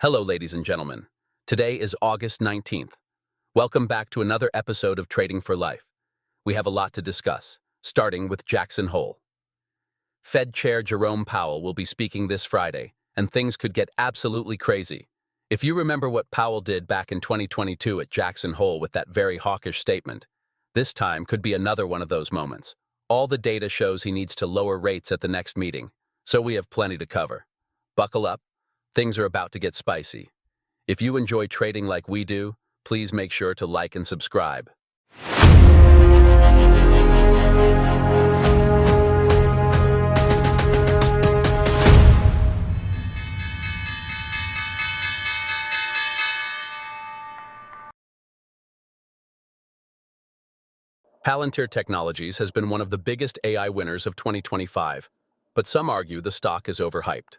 Hello, ladies and gentlemen. Today is August 19th. Welcome back to another episode of Trading for Life. We have a lot to discuss, starting with Jackson Hole. Fed Chair Jerome Powell will be speaking this Friday, and things could get absolutely crazy. If you remember what Powell did back in 2022 at Jackson Hole with that very hawkish statement, this time could be another one of those moments. All the data shows he needs to lower rates at the next meeting, so we have plenty to cover. Buckle up. Things are about to get spicy. If you enjoy trading like we do, please make sure to like and subscribe. Palantir Technologies has been one of the biggest AI winners of 2025, but some argue the stock is overhyped.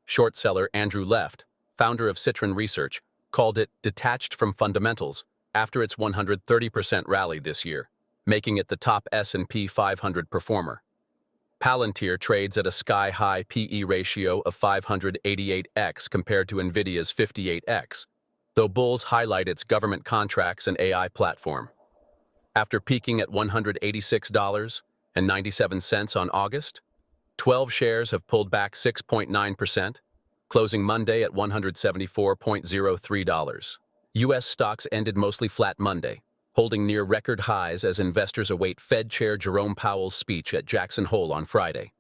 Short seller Andrew Left, founder of Citron Research, called it detached from fundamentals after its 130% rally this year, making it the top S&P 500 performer. Palantir trades at a sky-high PE ratio of 588x compared to NVIDIA's 58x, though bulls highlight its government contracts and AI platform. After peaking at $186.97 on August, 12 shares have pulled back 6.9%, closing Monday at $174.03. US stocks ended mostly flat Monday, holding near record highs as investors await Fed Chair Jerome Powell's speech at Jackson Hole on Friday.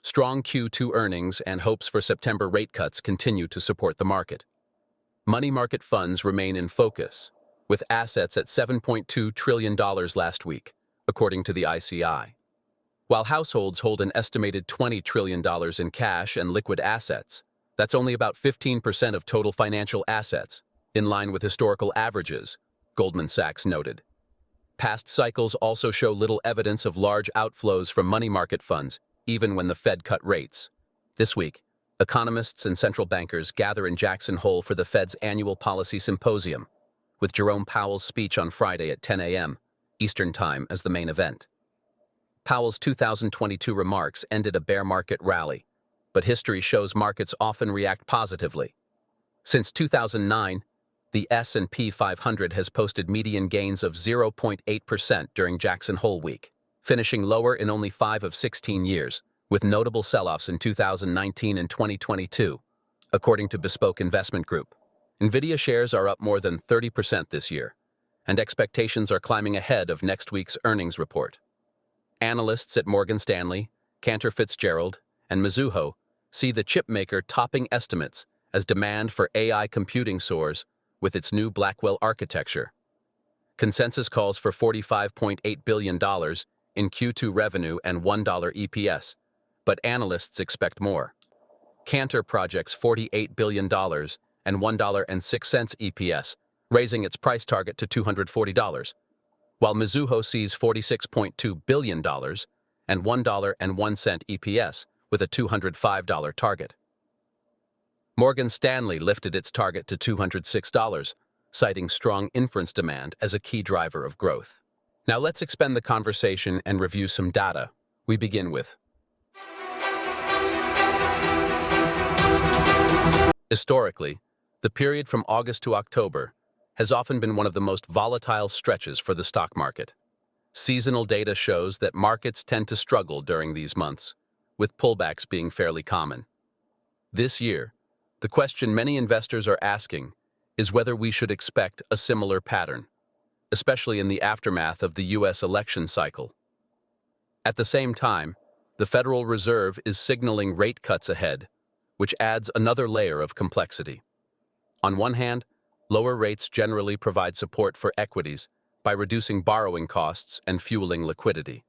Strong Q2 earnings and hopes for September rate cuts continue to support the market. Money market funds remain in focus, with assets at $7.2 trillion last week, according to the ICI. While households hold an estimated $20 trillion in cash and liquid assets, that's only about 15% of total financial assets, in line with historical averages, Goldman Sachs noted. Past cycles also show little evidence of large outflows from money market funds, even when the Fed cut rates. This week, economists and central bankers gather in Jackson Hole for the Fed's annual policy symposium, with Jerome Powell's speech on Friday at 10 a.m. Eastern Time as the main event. Powell's 2022 remarks ended a bear market rally, but history shows markets often react positively. Since 2009, the S&P 500 has posted median gains of 0.8% during Jackson Hole week, finishing lower in only 5 of 16 years, with notable sell-offs in 2019 and 2022, according to Bespoke Investment Group. NVIDIA shares are up more than 30% this year, and expectations are climbing ahead of next week's earnings report. Analysts at Morgan Stanley, Cantor Fitzgerald, and Mizuho see the chipmaker topping estimates as demand for AI computing soars with its new Blackwell architecture. Consensus calls for $45.8 billion in Q2 revenue and $1 EPS, but analysts expect more. Cantor projects $48 billion and $1.06 EPS, raising its price target to $240. While Mizuho sees $46.2 billion and $1.01 EPS with a $205 target. Morgan Stanley lifted its target to $206, citing strong inference demand as a key driver of growth. Now let's expand the conversation and review some data. We begin with historically, the period from August to October has often been one of the most volatile stretches for the stock market. Seasonal data shows that markets tend to struggle during these months, with pullbacks being fairly common. This year, the question many investors are asking is whether we should expect a similar pattern, especially in the aftermath of the US election cycle. At the same time, the Federal Reserve is signaling rate cuts ahead, which adds another layer of complexity. On one hand, lower rates generally provide support for equities by reducing borrowing costs and fueling liquidity.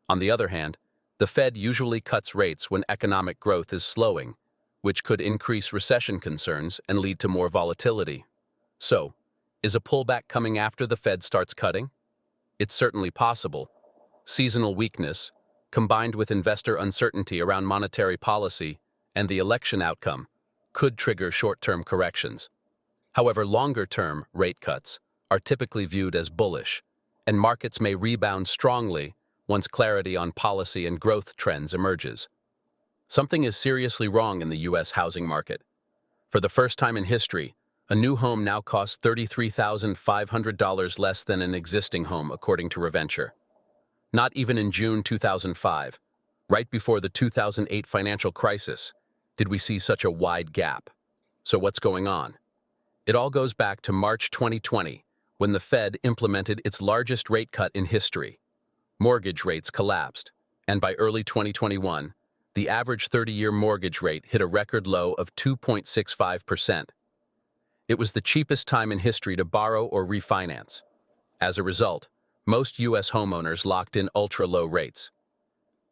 On the other hand, the Fed usually cuts rates when economic growth is slowing, which could increase recession concerns and lead to more volatility. So, is a pullback coming after the Fed starts cutting? It's certainly possible. Seasonal weakness, combined with investor uncertainty around monetary policy and the election outcome, could trigger short-term corrections. However, longer-term rate cuts are typically viewed as bullish, and markets may rebound strongly once clarity on policy and growth trends emerges. Something is seriously wrong in the U.S. housing market. For the first time in history, a new home now costs $33,500 less than an existing home, according to Reventure. Not even in June 2005, right before the 2008 financial crisis, did we see such a wide gap. So what's going on? It all goes back to March 2020, when the Fed implemented its largest rate cut in history. Mortgage rates collapsed, and by early 2021, the average 30-year mortgage rate hit a record low of 2.65%. It was the cheapest time in history to borrow or refinance. As a result, most U.S. homeowners locked in ultra-low rates.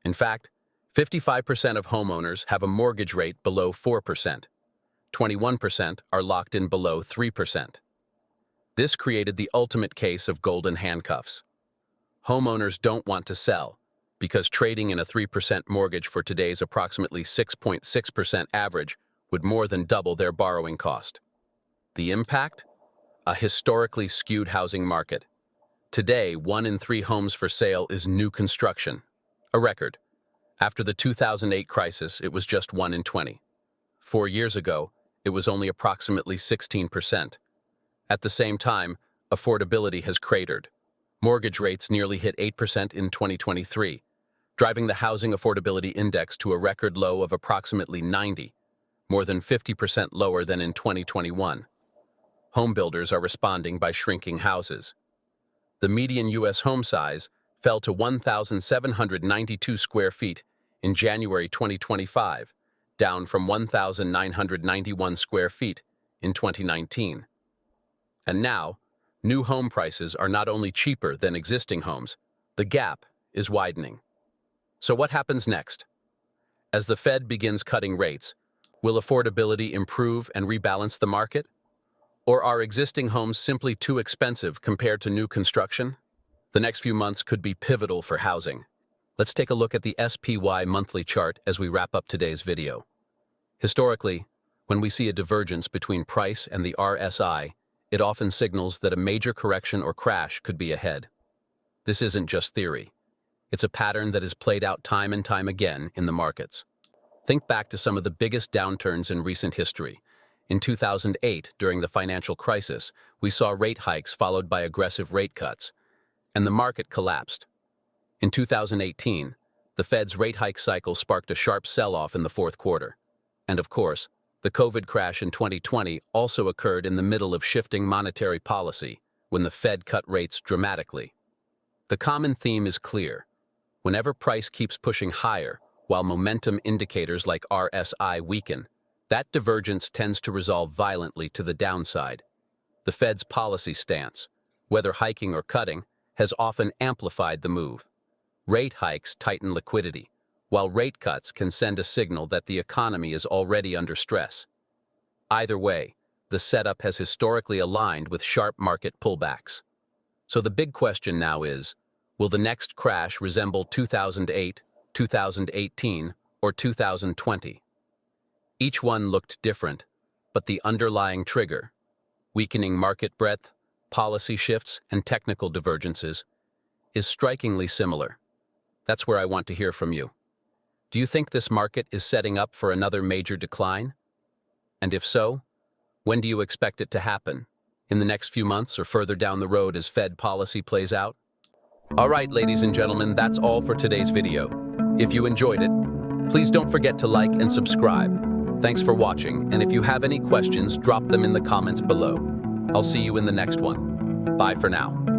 In fact, 55% of homeowners have a mortgage rate below 4%. 21% are locked in below 3%. This created the ultimate case of golden handcuffs. Homeowners don't want to sell, because trading in a 3% mortgage for today's approximately 6.6% average would more than double their borrowing cost. The impact? A historically skewed housing market. Today, 1 in 3 homes for sale is new construction, a record. After the 2008 crisis, it was just 1 in 20. 4 years ago, it was only approximately 16%. At the same time, affordability has cratered. Mortgage rates nearly hit 8% in 2023, driving the Housing Affordability Index to a record low of approximately 90, more than 50% lower than in 2021. Home builders are responding by shrinking houses. The median U.S. home size fell to 1,792 square feet in January 2025, down from 1,991 square feet in 2019. And now, new home prices are not only cheaper than existing homes, the gap is widening. So what happens next? As the Fed begins cutting rates, will affordability improve and rebalance the market? Or are existing homes simply too expensive compared to new construction? The next few months could be pivotal for housing. Let's take a look at the SPY monthly chart as we wrap up today's video. Historically, when we see a divergence between price and the RSI, it often signals that a major correction or crash could be ahead. This isn't just theory. It's a pattern that has played out time and time again in the markets. Think back to some of the biggest downturns in recent history. In 2008, during the financial crisis, we saw rate hikes followed by aggressive rate cuts, and the market collapsed. In 2018, the Fed's rate hike cycle sparked a sharp sell-off in the fourth quarter. And of course, the COVID crash in 2020 also occurred in the middle of shifting monetary policy, when the Fed cut rates dramatically. The common theme is clear. Whenever price keeps pushing higher, while momentum indicators like RSI weaken, that divergence tends to resolve violently to the downside. The Fed's policy stance, whether hiking or cutting, has often amplified the move. Rate hikes tighten liquidity, while rate cuts can send a signal that the economy is already under stress. Either way, the setup has historically aligned with sharp market pullbacks. So the big question now is, will the next crash resemble 2008, 2018, or 2020? Each one looked different, but the underlying trigger, weakening market breadth, policy shifts, and technical divergences, is strikingly similar. That's where I want to hear from you. Do you think this market is setting up for another major decline? And if so, when do you expect it to happen? In the next few months or further down the road as Fed policy plays out? All right, ladies and gentlemen, that's all for today's video. If you enjoyed it, please don't forget to like and subscribe. Thanks for watching, and if you have any questions, drop them in the comments below. I'll see you in the next one. Bye for now.